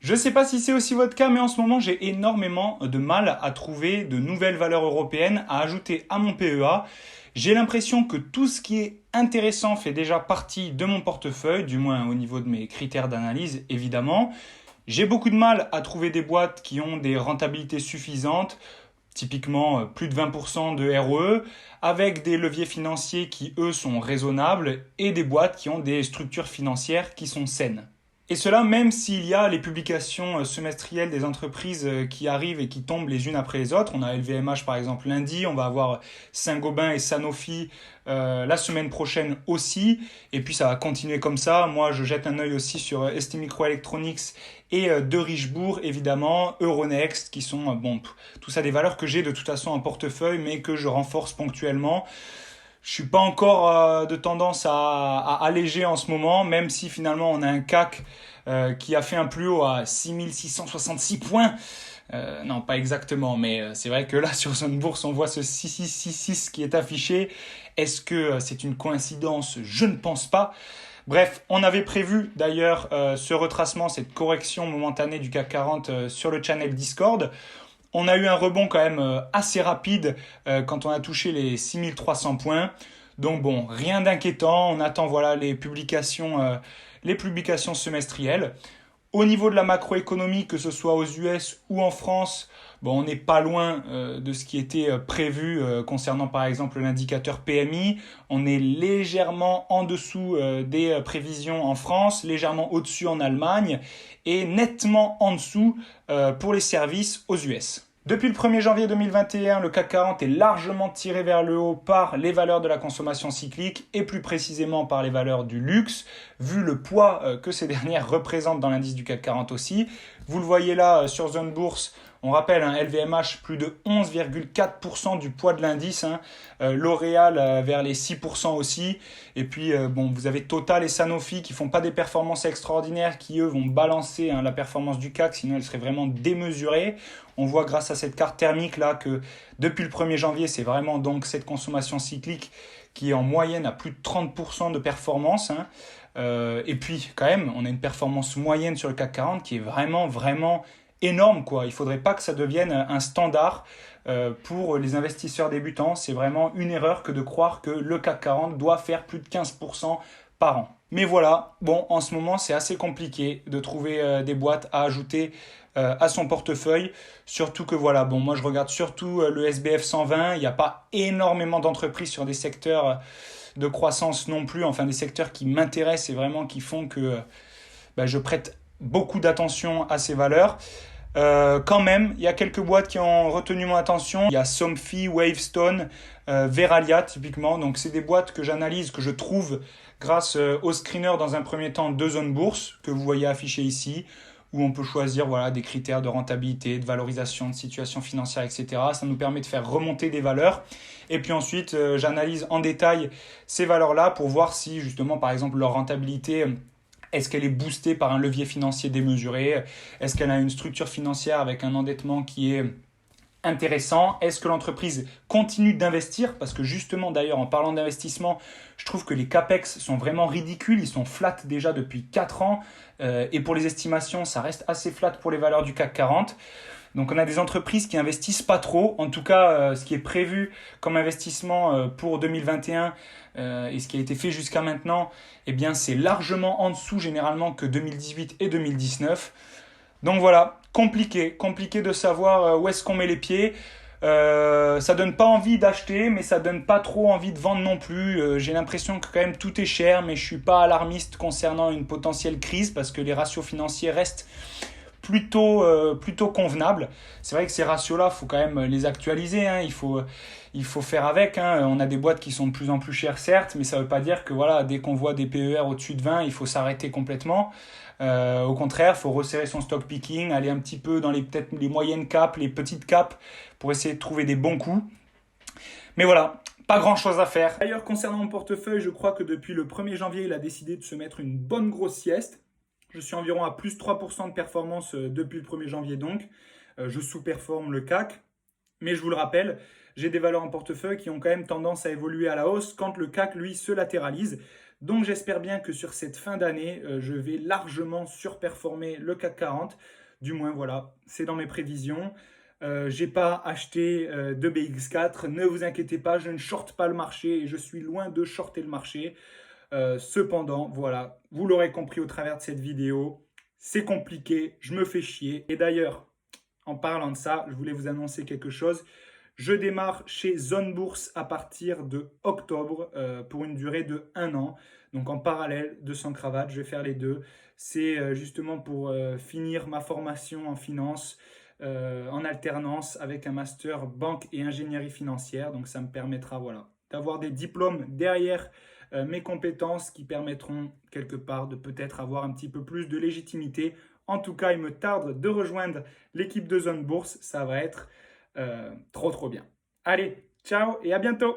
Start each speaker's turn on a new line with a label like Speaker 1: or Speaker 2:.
Speaker 1: Je ne sais pas si c'est aussi votre cas, mais en ce moment, j'ai énormément de mal à trouver de nouvelles valeurs européennes à ajouter à mon PEA. J'ai l'impression que tout ce qui est intéressant fait déjà partie de mon portefeuille, du moins au niveau de mes critères d'analyse, évidemment. J'ai beaucoup de mal à trouver des boîtes qui ont des rentabilités suffisantes, typiquement plus de 20% de ROE, avec des leviers financiers qui, eux, sont raisonnables, et des boîtes qui ont des structures financières qui sont saines. Et cela même s'il y a les publications semestrielles des entreprises qui arrivent et qui tombent les unes après les autres. On a LVMH par exemple lundi, on va avoir Saint-Gobain et Sanofi la semaine prochaine aussi. Et puis ça va continuer comme ça. Moi je jette un œil aussi sur ST Microelectronics et De Richebourg évidemment, Euronext qui sont, tout ça des valeurs que j'ai de toute façon en portefeuille mais que je renforce ponctuellement. Je suis pas encore de tendance à alléger en ce moment, même si finalement on a un CAC qui a fait un plus haut à 6666 points. Non, pas exactement, mais c'est vrai que là sur Zone Bourse on voit ce 6666 qui est affiché. Est-ce que c'est une coïncidence? Je ne pense pas. Bref, on avait prévu d'ailleurs ce retracement, cette correction momentanée du CAC 40 sur le channel Discord. On a eu un rebond quand même assez rapide quand on a touché les 6300 points. Donc bon, rien d'inquiétant. On attend voilà les publications semestrielles. Au niveau de la macroéconomie, que ce soit aux US ou en France, bon, on n'est pas loin de ce qui était prévu concernant par exemple l'indicateur PMI. On est légèrement en dessous des prévisions en France, légèrement au-dessus en Allemagne et nettement en dessous pour les services aux US. Depuis le 1er janvier 2021, le CAC 40 est largement tiré vers le haut par les valeurs de la consommation cyclique et plus précisément par les valeurs du luxe, vu le poids que ces dernières représentent dans l'indice du CAC 40 aussi. Vous le voyez là sur Zone Bourse, on rappelle un LVMH plus de 11,4% du poids de l'indice, L'Oréal vers les 6% aussi, et puis vous avez Total et Sanofi qui font pas des performances extraordinaires, qui eux vont balancer la performance du CAC, sinon elle serait vraiment démesurée. On voit grâce à cette carte thermique là que depuis le 1er janvier, c'est vraiment donc cette consommation cyclique qui est en moyenne à plus de 30% de performance. Et puis quand même, on a une performance moyenne sur le CAC 40 qui est vraiment, vraiment énorme, quoi. Il ne faudrait pas que ça devienne un standard pour les investisseurs débutants. C'est vraiment une erreur que de croire que le CAC 40 doit faire plus de 15% par an. Mais voilà, bon, en ce moment, c'est assez compliqué de trouver des boîtes à ajouter à son portefeuille. Surtout que voilà, bon, moi je regarde surtout le SBF 120. Il n'y a pas énormément d'entreprises sur des secteurs de croissance non plus, enfin des secteurs qui m'intéressent et vraiment qui font que je prête beaucoup d'attention à ces valeurs. Quand même, il y a quelques boîtes qui ont retenu mon attention. Il y a Somfy, Wavestone, Veralia typiquement. Donc c'est des boîtes que j'analyse, que je trouve grâce au screener dans un premier temps de Zone Bourse que vous voyez affiché ici, où on peut choisir voilà, des critères de rentabilité, de valorisation, de situation financière, etc. Ça nous permet de faire remonter des valeurs. Et puis ensuite, j'analyse en détail ces valeurs-là pour voir si justement, par exemple, leur rentabilité, est-ce qu'elle est boostée par un levier financier démesuré? Est-ce qu'elle a une structure financière avec un endettement qui est intéressant? Est-ce que l'entreprise continue d'investir? Parce que justement, d'ailleurs, en parlant d'investissement, je trouve que les CAPEX sont vraiment ridicules. Ils sont flat déjà depuis 4 ans. Et pour les estimations, ça reste assez flat pour les valeurs du CAC 40. Donc on a des entreprises qui investissent pas trop. En tout cas, ce qui est prévu comme investissement pour 2021 et ce qui a été fait jusqu'à maintenant, eh bien c'est largement en dessous généralement que 2018 et 2019. Donc voilà, compliqué de savoir où est-ce qu'on met les pieds. Ça donne pas envie d'acheter, mais ça donne pas trop envie de vendre non plus. J'ai l'impression que quand même tout est cher, mais je suis pas alarmiste concernant une potentielle crise parce que les ratios financiers restent plutôt convenables. C'est vrai que ces ratios-là, il faut quand même les actualiser. Il faut faire avec. On a des boîtes qui sont de plus en plus chères, certes, mais ça ne veut pas dire que voilà, dès qu'on voit des PER au-dessus de 20, il faut s'arrêter complètement. Au contraire, il faut resserrer son stock picking, aller un petit peu dans peut-être les moyennes caps, les petites caps, pour essayer de trouver des bons coups. Mais voilà, pas grand-chose à faire. D'ailleurs, concernant mon portefeuille, je crois que depuis le 1er janvier, il a décidé de se mettre une bonne grosse sieste. Je suis environ à plus 3% de performance depuis le 1er janvier donc. Je sous-performe le CAC. Mais je vous le rappelle, j'ai des valeurs en portefeuille qui ont quand même tendance à évoluer à la hausse quand le CAC, lui, se latéralise. Donc j'espère bien que sur cette fin d'année, je vais largement surperformer le CAC 40. Du moins, voilà, c'est dans mes prévisions. J'ai pas acheté de BX4, ne vous inquiétez pas, je ne shorte pas le marché et je suis loin de shorter le marché. Cependant, voilà, vous l'aurez compris au travers de cette vidéo, c'est compliqué, je me fais chier. Et d'ailleurs, en parlant de ça, je voulais vous annoncer quelque chose. Je démarre chez Zone Bourse à partir de octobre pour une durée de 1 an. Donc en parallèle de Sans Cravate, je vais faire les deux. C'est justement pour finir ma formation en finance en alternance avec un master banque et ingénierie financière. Donc ça me permettra voilà, d'avoir des diplômes derrière mes compétences qui permettront quelque part de peut-être avoir un petit peu plus de légitimité. En tout cas, il me tarde de rejoindre l'équipe de Zone Bourse. Ça va être trop trop bien. Allez, ciao et à bientôt.